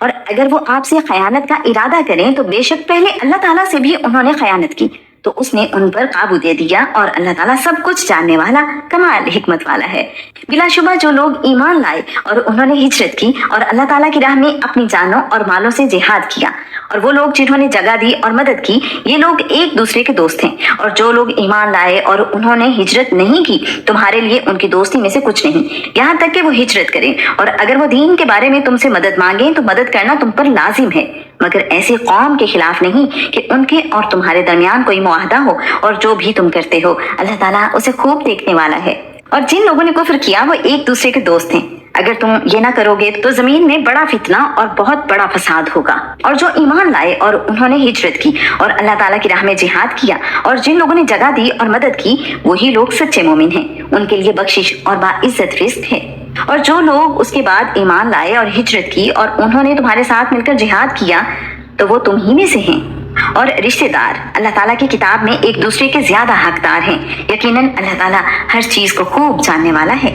اور اگر وہ آپ سے خیانت کا ارادہ کریں تو بے شک پہلے اللہ تعالیٰ سے بھی انہوں نے خیانت کی تو اس نے ان پر قابو دے دیا، اور اللہ تعالیٰ سب کچھ جاننے والا، کمال حکمت والا ہے۔ بلا شبہ جو لوگ ایمان لائے اور انہوں نے ہجرت کی اور اللہ تعالیٰ کی راہ میں اپنی جانوں اور مالوں سے جہاد کیا، اور وہ لوگ جنہوں نے جگہ دی اور مدد کی، یہ لوگ ایک دوسرے کے دوست ہیں۔ اور جو لوگ ایمان لائے اور انہوں نے ہجرت نہیں کی، تمہارے لیے ان کی دوستی میں سے کچھ نہیں، یہاں تک کہ وہ ہجرت کریں، اور اگر وہ دین کے بارے میں تم سے مدد مانگیں تو مدد کرنا تم پر لازم ہے، مگر ایسی قوم کے خلاف نہیں کہ ان کے اور تمہارے درمیان کوئی معاہدہ ہو، اور جو بھی تم کرتے ہو اللہ تعالیٰ اسے خوب دیکھنے والا ہے۔ اور جن لوگوں نے کفر کیا وہ ایک دوسرے کے دوست ہیں، اگر تم یہ نہ کرو گے تو زمین میں بڑا فتنہ اور بہت بڑا فساد ہوگا۔ اور جو ایمان لائے اور انہوں نے ہجرت کی اور اللہ تعالیٰ کی راہ میں جہاد کیا، اور جن لوگوں نے جگہ دی اور مدد کی، وہی لوگ سچے مومن ہیں، ان کے لیے بخشش اور باعزت رزق ہے۔ اور جو لوگ اس کے بعد ایمان لائے اور ہجرت کی اور انہوں نے تمہارے ساتھ مل کر جہاد کیا تو وہ تم ہی میں سے ہیں۔ اور رشتہ دار اللہ تعالیٰ کی کتاب میں ایک دوسرے کے زیادہ حقدار ہیں، یقیناً اللہ تعالیٰ ہر چیز کو خوب جاننے والا ہے۔